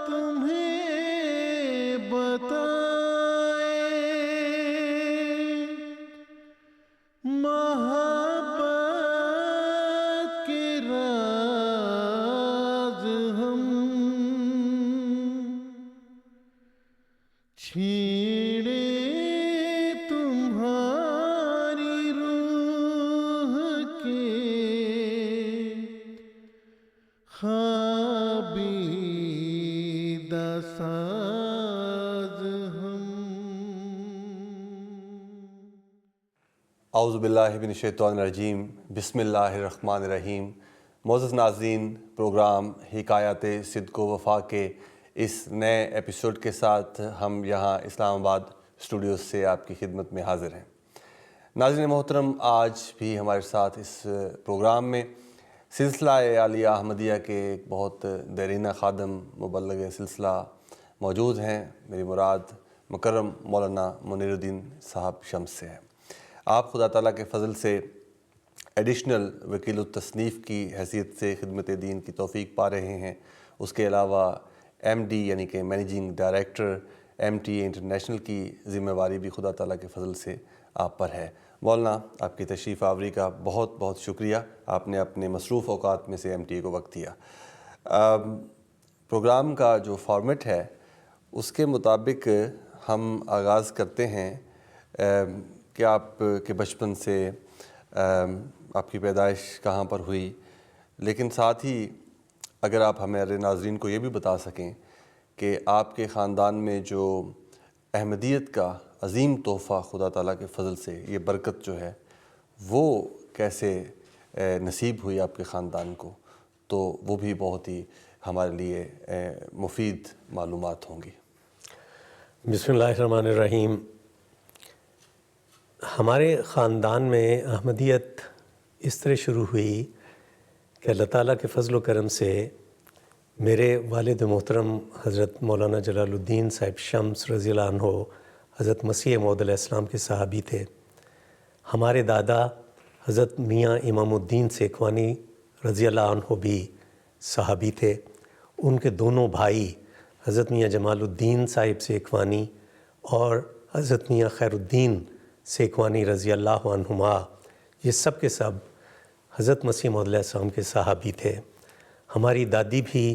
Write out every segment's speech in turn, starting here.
تمہیں بتائیں محبت کے راز ہم چھیڑے تمہاری روح کے خوابیدہ ساز ہم۔ اعوذ باللہ من الشیطان الرجیم، بسم اللہ الرحمن الرحیم۔ معزز ناظرین، پروگرام حکایات صدق و وفا کے اس نئے ایپیسوڈ کے ساتھ ہم یہاں اسلام آباد اسٹوڈیوز سے آپ کی خدمت میں حاضر ہیں۔ ناظرین محترم، آج بھی ہمارے ساتھ اس پروگرام میں سلسلہ عالیہ احمدیہ کے ایک بہت دیرینہ خادم مبلغ سلسلہ موجود ہیں۔ میری مراد مکرم مولانا منیر الدین صاحب شمس سے ہے۔ آپ خدا تعالیٰ کے فضل سے ایڈیشنل وکیل التصنیف کی حیثیت سے خدمت دین کی توفیق پا رہے ہیں۔ اس کے علاوہ ایم ڈی یعنی کہ managing director M T A international کی ذمہ داری بھی خدا تعالیٰ کے فضل سے آپ پر ہے۔ مولانا، آپ کی تشریف آوری کا بہت بہت شکریہ۔ آپ نے اپنے مصروف اوقات میں سے ایم ٹی اے کو وقت دیا۔ پروگرام کا جو فارمیٹ ہے اس کے مطابق ہم آغاز کرتے ہیں کہ آپ کے بچپن سے آپ کی پیدائش کہاں پر ہوئی، لیکن ساتھ ہی اگر آپ ہمارے ناظرین کو یہ بھی بتا سکیں کہ آپ کے خاندان میں جو احمدیت کا عظیم تحفہ خدا تعالیٰ کے فضل سے یہ برکت جو ہے وہ کیسے نصیب ہوئی آپ کے خاندان کو، تو وہ بھی بہت ہی ہمارے لیے مفید معلومات ہوں گی۔ بسم اللہ الرحمن الرحیم۔ ہمارے خاندان میں احمدیت اس طرح شروع ہوئی کہ اللہ تعالیٰ کے فضل و کرم سے میرے والد محترم حضرت مولانا جلال الدین صاحب شمس رضی اللہ عنہ حضرت مسیح موعود علیہ السلام کے صحابی تھے۔ ہمارے دادا حضرت میاں امام الدین سیکھوانی رضی اللہ عنہ بھی صحابی تھے۔ ان کے دونوں بھائی حضرت میاں جمال الدین صاحب سیکھوانی اور حضرت میاں خیر الدین سیکھوانی رضی اللہ عنہما، یہ سب کے سب حضرت مسیح موعود علیہ السلام کے صحابی تھے۔ ہماری دادی بھی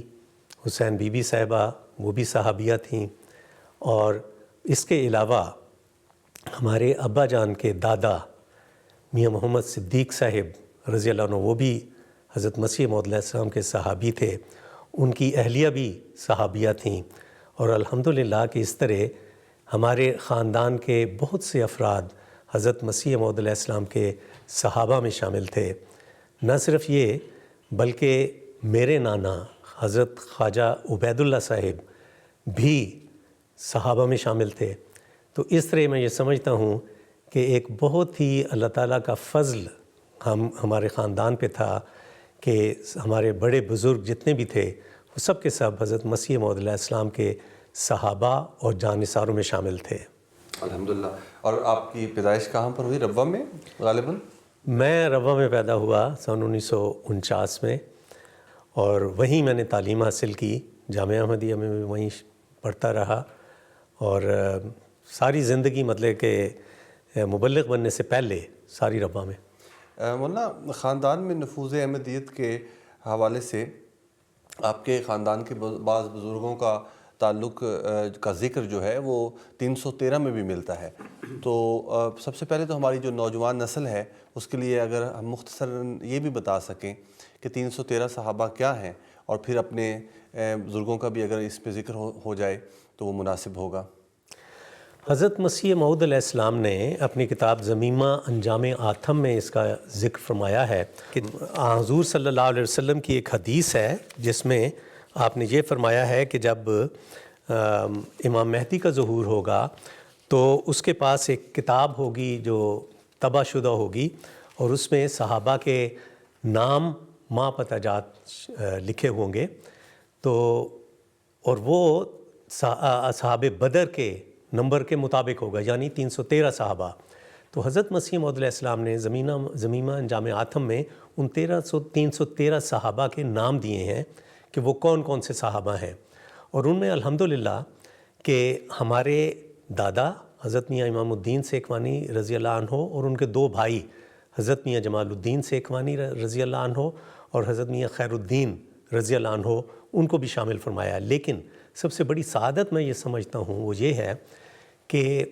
حسین بی بی صاحبہ، وہ بھی صحابیہ تھیں، اور اس کے علاوہ ہمارے ابا جان کے دادا میاں محمد صدیق صاحب رضی اللہ عنہ، وہ بھی حضرت مسیح موعود علیہ السلام کے صحابی تھے۔ ان کی اہلیہ بھی صحابیہ تھیں، اور الحمدللہ کہ اس طرح ہمارے خاندان کے بہت سے افراد حضرت مسیح موعود علیہ السلام کے صحابہ میں شامل تھے۔ نہ صرف یہ بلکہ میرے نانا حضرت خواجہ عبید اللہ صاحب بھی صحابہ میں شامل تھے۔ تو اس طرح میں یہ سمجھتا ہوں کہ ایک بہت ہی اللہ تعالیٰ کا فضل ہمارے خاندان پہ تھا کہ ہمارے بڑے بزرگ جتنے بھی تھے وہ سب کے سب حضرت مسیح موعود علیہ السلام کے صحابہ اور جانثاروں میں شامل تھے۔ الحمدللہ۔ اور آپ کی پیدائش کہاں پر ہوئی؟ ربوہ میں غالباً؟ میں ربوہ میں پیدا ہوا سن 1949 میں، اور وہیں میں نے تعلیم حاصل کی۔ جامعہ احمدیہ میں بھی وہیں پڑھتا رہا، اور ساری زندگی مطلب کہ مبلغ بننے سے پہلے ساری ربوہ میں۔ مولانا، خاندان میں نفوذ احمدیت کے حوالے سے آپ کے خاندان کے بعض بزرگوں کا تعلق کا ذکر جو ہے وہ 313 میں بھی ملتا ہے۔ تو سب سے پہلے تو ہماری جو نوجوان نسل ہے اس کے لیے اگر ہم مختصراً یہ بھی بتا سکیں کہ 313 صحابہ کیا ہیں، اور پھر اپنے بزرگوں کا بھی اگر اس پہ ذکر ہو جائے تو وہ مناسب ہوگا۔ حضرت مسیح موعود علیہ السلام نے اپنی کتاب ضمیمہ انجام آتم میں اس کا ذکر فرمایا ہے کہ حضور صلی اللہ علیہ وسلم کی ایک حدیث ہے جس میں آپ نے یہ فرمایا ہے کہ جب امام مہدی کا ظہور ہوگا تو اس کے پاس ایک کتاب ہوگی جو طبع شدہ ہوگی، اور اس میں صحابہ کے نام ماں پتہ جات لکھے ہوں گے، تو اور وہ اصحاب بدر کے نمبر کے مطابق ہوگا، یعنی 313 صحابہ۔ تو حضرت مسیح موعود علیہ السلام نے ضمیمہ انجام آتم میں ان 313 صحابہ کے نام دیے ہیں کہ وہ کون کون سے صحابہ ہیں، اور ان میں الحمدللہ کہ ہمارے دادا حضرت میاں امام الدین سیکھوانی رضی اللہ عنہ اور ان کے 2 بھائی حضرت میاں جمال الدین سیکھوانی رضی اللہ عنہ اور حضرت میاں خیر الدین رضی اللہ عنہ، ان کو بھی شامل فرمایا۔ لیکن سب سے بڑی سعادت میں یہ سمجھتا ہوں وہ یہ ہے کہ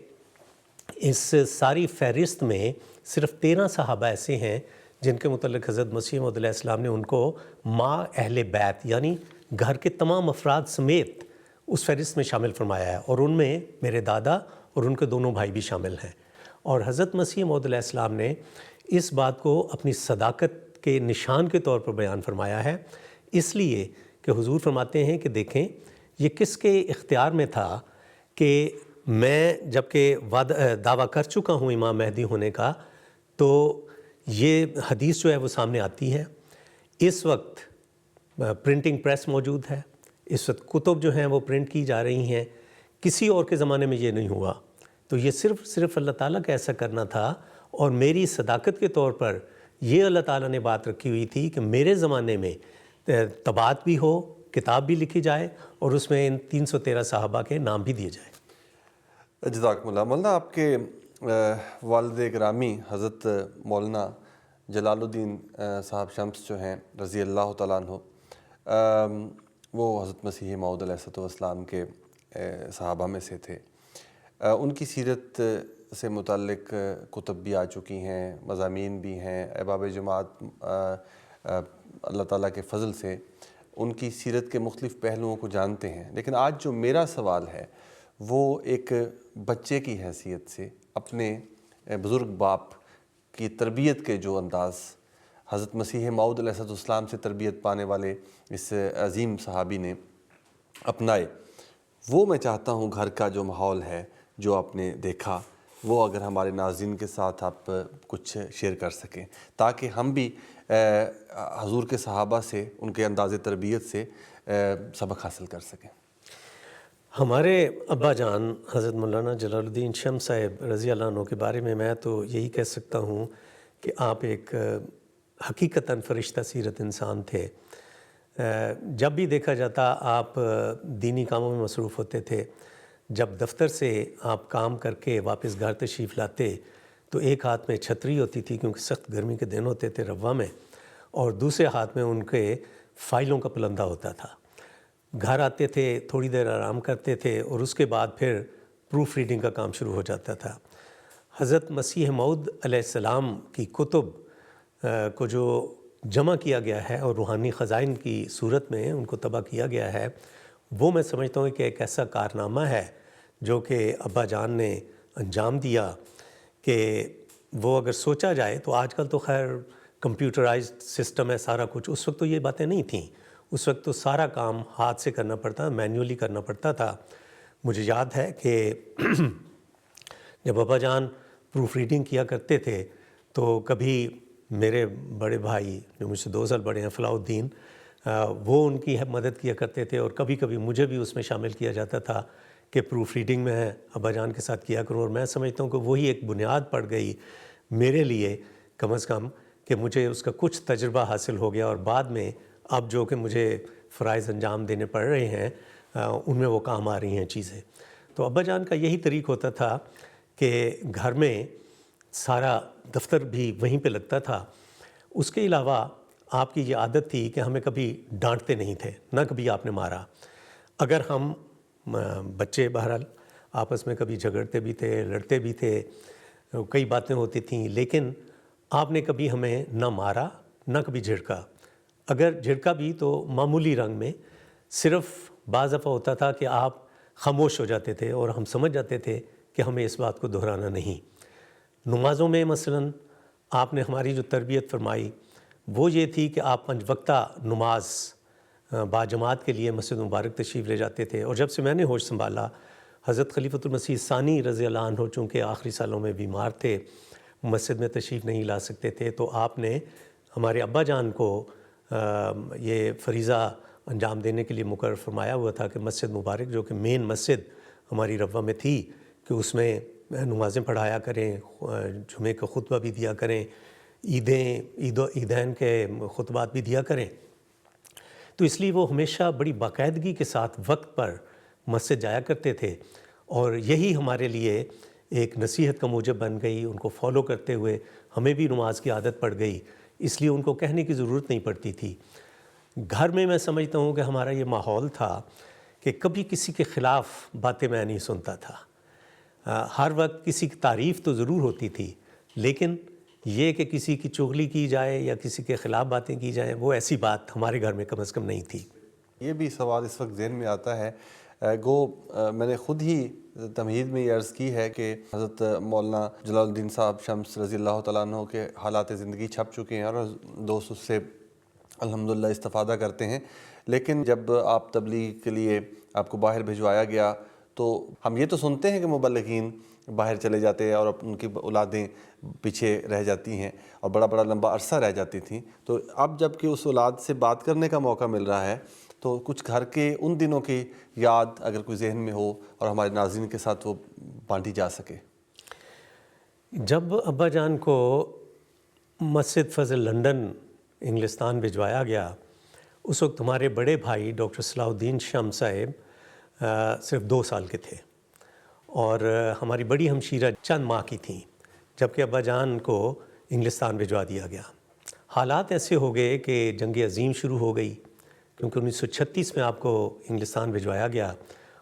اس ساری فہرست میں صرف 13 صحابہ ایسے ہیں جن کے متعلق حضرت مسیح موعود علیہ السلام نے ان کو ماں اہل بیت یعنی گھر کے تمام افراد سمیت اس فہرست میں شامل فرمایا ہے، اور ان میں میرے دادا اور ان کے دونوں بھائی بھی شامل ہیں۔ اور حضرت مسیح موعود علیہ السلام نے اس بات کو اپنی صداقت کے نشان کے طور پر بیان فرمایا ہے، اس لیے کہ حضور فرماتے ہیں کہ دیکھیں یہ کس کے اختیار میں تھا کہ میں جب کہ دعویٰ کر چکا ہوں امام مہدی ہونے کا، تو یہ حدیث جو ہے وہ سامنے آتی ہے۔ اس وقت پرنٹنگ پریس موجود ہے، اس وقت کتب جو ہیں وہ پرنٹ کی جا رہی ہیں، کسی اور کے زمانے میں یہ نہیں ہوا، تو یہ صرف اللہ تعالیٰ کا ایسا کرنا تھا، اور میری صداقت کے طور پر یہ اللہ تعالیٰ نے بات رکھی ہوئی تھی کہ میرے زمانے میں طباعت بھی ہو، کتاب بھی لکھی جائے، اور اس میں ان 313 صحابہ کے نام بھی دیے جائیں۔ جزاکم اللہ۔ مولانا آپ کے والد گرامی حضرت مولانا جلال الدین صاحب شمس جو ہیں رضی اللہ تعالیٰ عنہ، وہ حضرت مسیح موعود علیہ السلام کے صحابہ میں سے تھے۔ ان کی سیرت سے متعلق کتب بھی آ چکی ہیں، مضامین بھی ہیں، احباب جماعت اللہ تعالیٰ کے فضل سے ان کی سیرت کے مختلف پہلوؤں کو جانتے ہیں۔ لیکن آج جو میرا سوال ہے وہ ایک بچے کی حیثیت سے اپنے بزرگ باپ کی تربیت کے جو انداز حضرت مسیح موعود علیہ السلام سے تربیت پانے والے اس عظیم صحابی نے اپنائے، وہ میں چاہتا ہوں گھر کا جو ماحول ہے جو آپ نے دیکھا وہ اگر ہمارے ناظرین کے ساتھ آپ کچھ شیئر کر سکیں، تاکہ ہم بھی حضور کے صحابہ سے ان کے انداز تربیت سے سبق حاصل کر سکیں۔ ہمارے ابا جان حضرت مولانا جلال الدین شمس صاحب رضی اللہ عنہ کے بارے میں تو یہی کہہ سکتا ہوں کہ آپ ایک حقیقتاً فرشتہ سیرت انسان تھے۔ جب بھی دیکھا جاتا آپ دینی کاموں میں مصروف ہوتے تھے، جب دفتر سے آپ کام کر کے واپس گھر تشریف لاتے تو ایک ہاتھ میں چھتری ہوتی تھی کیونکہ سخت گرمی کے دن ہوتے تھے روا میں، اور دوسرے ہاتھ میں ان کے فائلوں کا پلندہ ہوتا تھا۔ گھر آتے تھے، تھوڑی دیر آرام کرتے تھے، اور اس کے بعد پھر پروف ریڈنگ کا کام شروع ہو جاتا تھا۔ حضرت مسیح موعود علیہ السلام کی کتب کو جو جمع کیا گیا ہے اور روحانی خزائن کی صورت میں ان کو طبع کیا گیا ہے، وہ میں سمجھتا ہوں کہ ایک ایسا کارنامہ ہے جو کہ ابا جان نے انجام دیا کہ وہ اگر سوچا جائے تو آج کل تو خیر کمپیوٹرائزڈ سسٹم ہے سارا کچھ، اس وقت تو یہ باتیں نہیں تھیں، اس وقت تو سارا کام ہاتھ سے کرنا پڑتا، مینولی کرنا پڑتا تھا۔ مجھے یاد ہے کہ جب ابا جان پروف ریڈنگ کیا کرتے تھے تو کبھی میرے بڑے بھائی جو مجھ سے 2 سال بڑے ہیں فلاح الدین، وہ ان کی مدد کیا کرتے تھے، اور کبھی کبھی مجھے بھی اس میں شامل کیا جاتا تھا کہ پروف ریڈنگ میں ابا جان کے ساتھ کیا کروں، اور میں سمجھتا ہوں کہ وہی ایک بنیاد پڑ گئی میرے لیے کم از کم کہ مجھے اس کا کچھ تجربہ حاصل ہو گیا، اور بعد میں اب جو کہ مجھے فرائض انجام دینے پڑ رہے ہیں ان میں وہ کام آ رہی ہیں چیزیں۔ تو ابا جان کا یہی طریق ہوتا تھا کہ گھر میں سارا دفتر بھی وہیں پہ لگتا تھا۔ اس کے علاوہ آپ کی یہ عادت تھی کہ ہمیں کبھی ڈانٹتے نہیں تھے، نہ کبھی آپ نے مارا۔ اگر ہم بچے بہرحال آپس میں کبھی جھگڑتے بھی تھے، لڑتے بھی تھے، کئی باتیں ہوتی تھیں، لیکن آپ نے کبھی ہمیں نہ مارا نہ کبھی جھڑکا۔ اگر جھڑکا بھی تو معمولی رنگ میں، صرف بعض دفعہ ہوتا تھا کہ آپ خاموش ہو جاتے تھے اور ہم سمجھ جاتے تھے کہ ہمیں اس بات کو دہرانا نہیں۔ نمازوں میں مثلاً آپ نے ہماری جو تربیت فرمائی وہ یہ تھی کہ آپ 5 وقتہ نماز باجماعت کے لیے مسجد مبارک تشریف لے جاتے تھے، اور جب سے میں نے ہوش سنبھالا حضرت خلیفۃ المسیح ثانی رضی اللہ عنہ چونکہ آخری سالوں میں بیمار تھے، مسجد میں تشریف نہیں لا سکتے تھے، تو آپ نے ہمارے ابا جان کو یہ فریضہ انجام دینے کے لیے مقرر فرمایا ہوا تھا کہ مسجد مبارک جو کہ مین مسجد ہماری روا میں تھی کہ اس میں نمازیں پڑھایا کریں، جمعے کا خطبہ بھی دیا کریں، عیدین کے خطبات بھی دیا کریں. تو اس لیے وہ ہمیشہ بڑی باقاعدگی کے ساتھ وقت پر مسجد جایا کرتے تھے، اور یہی ہمارے لیے ایک نصیحت کا موجب بن گئی. ان کو فالو کرتے ہوئے ہمیں بھی نماز کی عادت پڑ گئی، اس لیے ان کو کہنے کی ضرورت نہیں پڑتی تھی. گھر میں سمجھتا ہوں کہ ہمارا یہ ماحول تھا کہ کبھی کسی کے خلاف باتیں میں نہیں سنتا تھا. ہر وقت کسی کی تعریف تو ضرور ہوتی تھی، لیکن یہ کہ کسی کی چغلی کی جائے یا کسی کے خلاف باتیں کی جائیں، وہ ایسی بات ہمارے گھر میں کم از کم نہیں تھی. یہ بھی سوال اس وقت ذہن میں آتا ہے، گو میں نے خود ہی تمہید میں یہ عرض کی ہے کہ حضرت مولانا جلال الدین صاحب شمس رضی اللہ تعالیٰ عنہ کے حالات زندگی چھپ چکے ہیں اور دوست اس سے الحمدللہ استفادہ کرتے ہیں. لیکن جب آپ تبلیغ کے لیے آپ کو باہر بھجوایا گیا تو ہم یہ تو سنتے ہیں کہ مبلغین باہر چلے جاتے ہیں اور ان کی اولادیں پیچھے رہ جاتی ہیں اور بڑا لمبا عرصہ رہ جاتی تھیں. تو اب جب کہ اس اولاد سے بات کرنے کا موقع مل رہا ہے تو کچھ گھر کے ان دنوں کی یاد اگر کوئی ذہن میں ہو اور ہمارے ناظرین کے ساتھ وہ بانٹی جا سکے. جب ابا جان کو مسجد فضل لنڈن انگلستان بھجوایا گیا، اس وقت ہمارے بڑے بھائی ڈاکٹر صلاح الدین شمس صاحب صرف 2 سال کے تھے، اور ہماری بڑی ہمشیرہ چند ماہ کی تھیں جبکہ ابا جان کو انگلستان بھجوا دیا گیا. حالات ایسے ہو گئے کہ جنگ عظیم شروع ہو گئی، کیونکہ 1936 میں آپ کو انگلستان بھجوایا گیا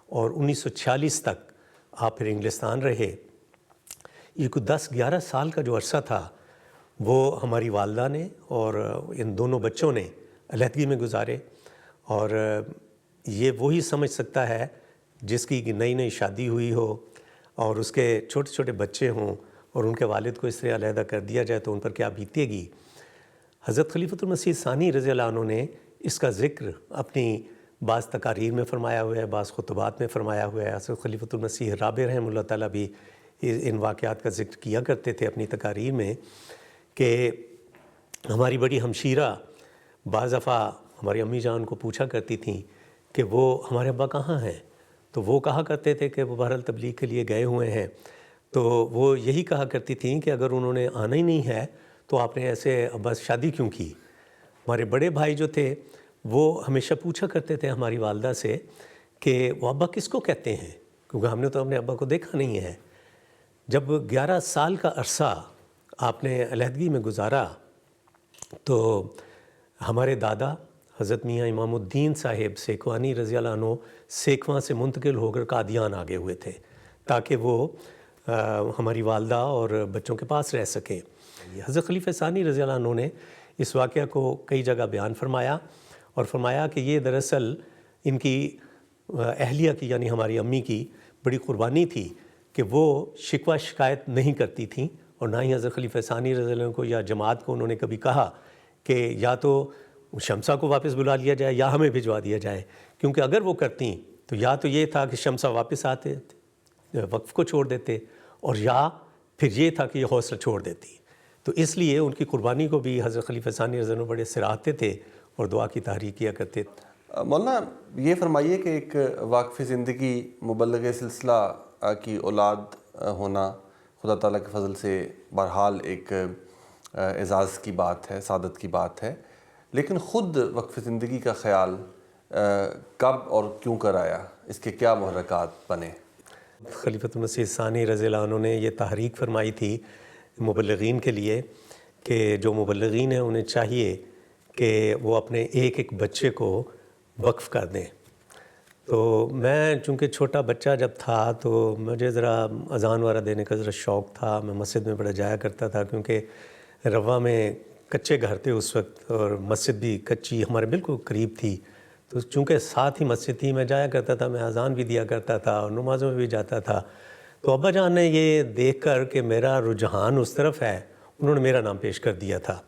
اور 1946 تک آپ پھر انگلستان رہے. یہ کوئی 10-11 سال کا جو عرصہ تھا وہ ہماری والدہ نے اور ان دونوں بچوں نے علیحدگی میں گزارے. اور یہ وہی سمجھ سکتا ہے جس کی نئی شادی ہوئی ہو اور اس کے چھوٹے چھوٹے بچے ہوں اور ان کے والد کو اس طرح علیحدہ کر دیا جائے تو ان پر کیا بیتے گی. حضرت خلیفۃ المسیح ثانی رضی اللہ عنہ نے اس کا ذکر اپنی بعض تقاریر میں فرمایا ہوا ہے، بعض خطبات میں فرمایا ہوا ہے. حضرت خلیفۃ المسیح رابع رحمہ اللہ تعالیٰ بھی ان واقعات کا ذکر کیا کرتے تھے اپنی تقاریر میں کہ ہماری بڑی ہمشیرہ بعض دفعہ ہماری امی جان کو پوچھا کرتی تھیں کہ وہ ہمارے ابا کہاں ہیں، تو وہ کہا کرتے تھے کہ وہ بہرحال تبلیغ کے لیے گئے ہوئے ہیں. تو وہ یہی کہا کرتی تھیں کہ اگر انہوں نے آنا ہی نہیں ہے تو آپ نے ایسے ابا سے شادی کیوں کی. ہمارے بڑے بھائی جو تھے وہ ہمیشہ پوچھا کرتے تھے ہماری والدہ سے کہ وہ ابا کس کو کہتے ہیں، کیونکہ ہم نے تو اپنے ابا کو دیکھا نہیں ہے. جب 11 سال کا عرصہ آپ نے علیحدگی میں گزارا تو ہمارے دادا حضرت میاں امام الدین صاحب سیکھوانی رضی اللہ عنہ سیکھواں سے منتقل ہو کر قادیان آگے ہوئے تھے تاکہ وہ ہماری والدہ اور بچوں کے پاس رہ سکیں. حضرت خلیفہ ثانی رضی اللہ عنہ نے اس واقعہ کو کئی جگہ بیان فرمایا اور فرمایا کہ یہ دراصل ان کی اہلیہ کی یعنی ہماری امی کی بڑی قربانی تھی کہ وہ شکوہ شکایت نہیں کرتی تھیں، اور نہ ہی حضرت خلیفہ ثانی رضی اللہ عنہ کو یا جماعت کو انہوں نے کبھی کہا کہ یا تو شمسہ کو واپس بلا لیا جائے یا ہمیں بھجوا دیا جائے. کیونکہ اگر وہ کرتیں تو یا تو یہ تھا کہ شمسہ واپس آتے وقف کو چھوڑ دیتے، اور یا پھر یہ تھا کہ یہ حوصلہ چھوڑ دیتی. تو اس لیے ان کی قربانی کو بھی حضرت خلیفہ ثانی رضی اللہ عنہ بڑے سراہتے تھے اور دعا کی تحریک کیا کرتے. مولانا یہ فرمائیے کہ ایک واقف زندگی مبلغ سلسلہ کی اولاد ہونا خدا تعالیٰ کے فضل سے بہرحال ایک اعزاز کی بات ہے، سعادت کی بات ہے، لیکن خود وقف زندگی کا خیال کب اور کیوں کر آیا، اس کے کیا محرکات بنے؟ خلیفۃ المسیح ثانی رضی اللہ عنہ نے یہ تحریک فرمائی تھی مبلغین کے لیے کہ جو مبلغین ہیں انہیں چاہیے کہ وہ اپنے ایک بچے کو وقف کر دیں. تو میں چونکہ چھوٹا بچہ جب تھا تو مجھے ذرا اذان وغیرہ دینے کا ذرا شوق تھا. میں مسجد میں بڑا جایا کرتا تھا کیونکہ روا میں کچے گھر تھے اس وقت اور مسجد بھی کچی ہمارے بالکل قریب تھی. تو چونکہ ساتھ ہی مسجد تھی میں جایا کرتا تھا، میں اذان بھی دیا کرتا تھا اور نمازوں میں بھی جاتا تھا. تو ابا جان نے یہ دیکھ کر کہ میرا رجحان اس طرف ہے، انہوں نے میرا نام پیش کر دیا تھا.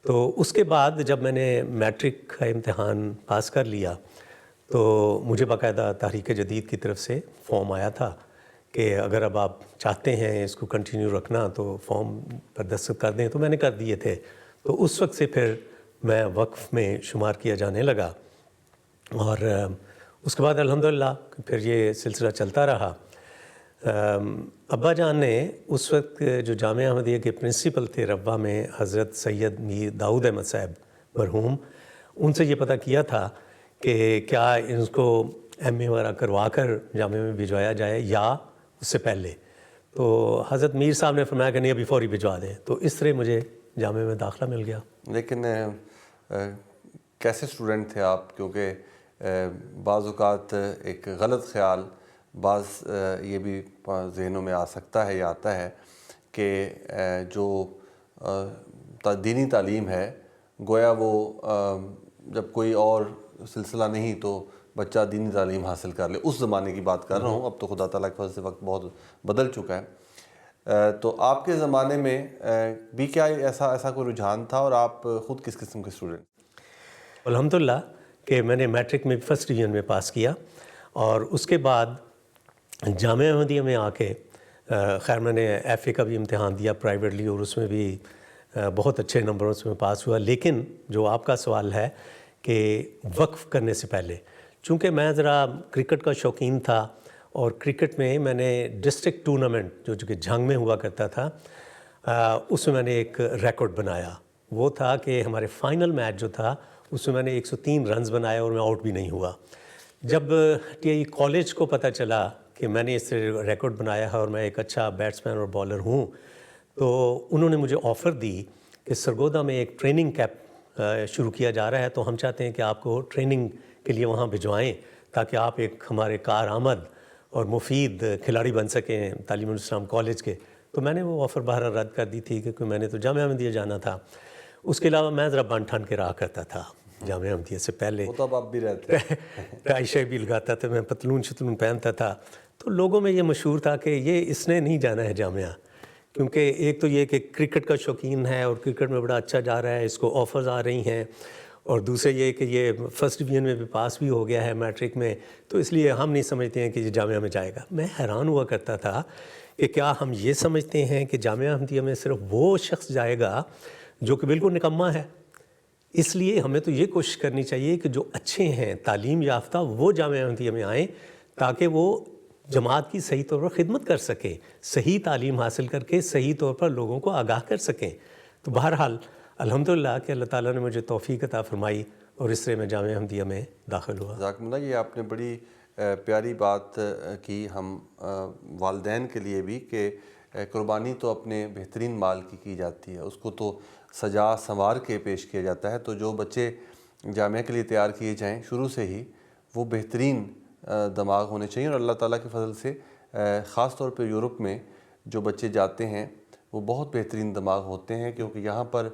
تو اس کے بعد جب میں نے میٹرک کا امتحان پاس کر لیا تو مجھے باقاعدہ تحریک جدید کی طرف سے فارم آیا تھا کہ اگر اب آپ چاہتے ہیں اس کو کنٹینیو رکھنا تو فارم پر دستخط کر دیں. تو میں نے کر دیے تھے. تو اس وقت سے پھر میں وقف میں شمار کیا جانے لگا اور اس کے بعد الحمدللہ پھر یہ سلسلہ چلتا رہا. ابا جان نے اس وقت جو جامعہ احمدیہ کے پرنسپل تھے ربوہ میں، حضرت سید میر داؤد احمد صاحب مرحوم، ان سے یہ پتہ کیا تھا کہ کیا ان کو ایم اے وغیرہ کروا کر جامعہ میں بھجوایا جائے یا اس سے پہلے. تو حضرت میر صاحب نے فرمایا کہ نہیں ابھی فوری بھجوا دیں. تو اس طرح مجھے جامعہ میں داخلہ مل گیا. لیکن کیسے اسٹوڈنٹ تھے آپ؟ کیونکہ بعض اوقات ایک غلط خیال بعض یہ بھی ذہنوں میں آ سکتا ہے یا آتا ہے کہ جو دینی تعلیم ہے گویا وہ جب کوئی اور سلسلہ نہیں تو بچہ دینی تعلیم حاصل کر لے. اس زمانے کی بات کر رہا ہوں، اب تو خدا تعالیٰ کے فضل سے وقت بہت بدل چکا ہے. تو آپ کے زمانے میں بھی کیا ایسا کوئی رجحان تھا، اور آپ خود کس قسم کے اسٹوڈنٹ؟ الحمدللہ کہ میں نے میٹرک میں فرسٹ ڈویژن میں پاس کیا، اور اس کے بعد جامعہ احمدیہ میں آ کے خیر میں نے ایف اے کا بھی امتحان دیا پرائیویٹلی، اور اس میں بھی بہت اچھے نمبروں سے میں پاس ہوا. لیکن جو آپ کا سوال ہے کہ وقف کرنے سے پہلے، چونکہ میں ذرا کرکٹ کا شوقین تھا، اور کرکٹ میں میں نے ڈسٹرکٹ ٹورنامنٹ جو کہ جھنگ میں ہوا کرتا تھا، اس میں نے ایک ریکارڈ بنایا. وہ تھا کہ ہمارے فائنل میچ جو تھا اس میں میں نے 103 رنز بنائے اور میں آؤٹ بھی نہیں ہوا. جب ٹی آئی کالج کو پتہ چلا کہ میں نے اس ریکارڈ بنایا ہے اور میں ایک اچھا بیٹسمین اور بالر ہوں، تو انہوں نے مجھے آفر دی کہ سرگودا میں ایک ٹریننگ کیمپ شروع کیا جا رہا ہے، تو ہم چاہتے ہیں کہ آپ کو ٹریننگ کے لیے وہاں بھجوائیں تاکہ آپ ایک ہمارے کارآمد اور مفید کھلاڑی بن سکیں تعلیم الاسلام کالج کے. تو میں نے وہ آفر بہرحال رد کر دی تھی کیونکہ میں نے تو جامعہ احمدیہ جانا تھا. اس کے علاوہ میں ذرا بن ٹھن کے رہا کرتا تھا جامعہ احمدیہ سے پہلے. وہ تو اب آپ بھی رہتے ہیں. ٹائی شائی بھی لگاتا تھا، میں پتلون شتلون پہنتا تھا. تو لوگوں میں یہ مشہور تھا کہ یہ اس نے نہیں جانا ہے جامعہ، کیونکہ ایک تو یہ کہ کرکٹ کا شوقین ہے اور کرکٹ میں بڑا اچھا جا رہا ہے، اس کو آفرز آ رہی ہیں، اور دوسرے یہ کہ یہ فرسٹ ڈویژن میں بھی پاس بھی ہو گیا ہے میٹرک میں، تو اس لیے ہم نہیں سمجھتے ہیں کہ یہ جامعہ میں جائے گا. میں حیران ہوا کرتا تھا کہ کیا ہم یہ سمجھتے ہیں کہ جامعہ احمدیہ میں صرف وہ شخص جائے گا جو کہ بالکل نکما ہے. اس لیے ہمیں تو یہ کوشش کرنی چاہیے کہ جو اچھے ہیں تعلیم یافتہ وہ جامعہ احمدیہ میں آئیں تاکہ وہ جماعت کی صحیح طور پر خدمت کر سکیں، صحیح تعلیم حاصل کر کے صحیح طور پر لوگوں کو آگاہ کر سکیں. تو بہرحال الحمدللہ کہ اللہ تعالیٰ نے مجھے توفیق عطا فرمائی اور اس طرح میں جامعہ احمدیہ میں داخل ہوا. جزاکم اللہ. یہ آپ نے بڑی پیاری بات کی ہم والدین کے لیے بھی کہ قربانی تو اپنے بہترین مال کی جاتی ہے، اس کو تو سجا سنوار کے پیش کیا جاتا ہے. تو جو بچے جامعہ کے لیے تیار کیے جائیں شروع سے ہی وہ بہترین دماغ ہونے چاہیے. اور اللہ تعالیٰ کے فضل سے خاص طور پہ یورپ میں جو بچے جاتے ہیں وہ بہت بہترین دماغ ہوتے ہیں، کیونکہ یہاں پر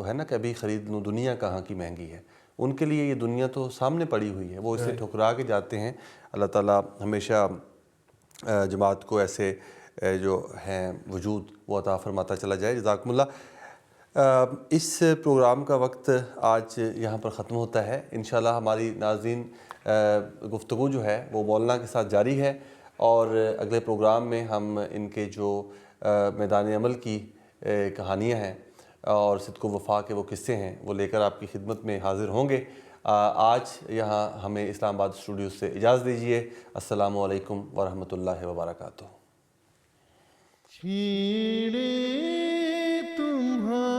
ہے نا کہ ابھی خرید لوں دنیا کہاں کی مہنگی ہے. ان کے لیے یہ دنیا تو سامنے پڑی ہوئی ہے، وہ اسے ٹھکرا کے جاتے ہیں. اللہ تعالیٰ ہمیشہ جماعت کو ایسے جو ہیں وجود وہ عطا فرماتا چلا جائے. جزاکم اللہ. اس پروگرام کا وقت آج یہاں پر ختم ہوتا ہے. انشاءاللہ ہماری ناظرین گفتگو جو ہے وہ مولانا کے ساتھ جاری ہے، اور اگلے پروگرام میں ہم ان کے جو میدان عمل کی کہانیاں ہیں اور صدق و وفا کے وہ قصے ہیں وہ لے کر آپ کی خدمت میں حاضر ہوں گے. آج یہاں ہمیں اسلام آباد اسٹوڈیو سے اجازت دیجیے. السلام علیکم ورحمۃ اللہ وبرکاتہ. چھیڑے تمہارے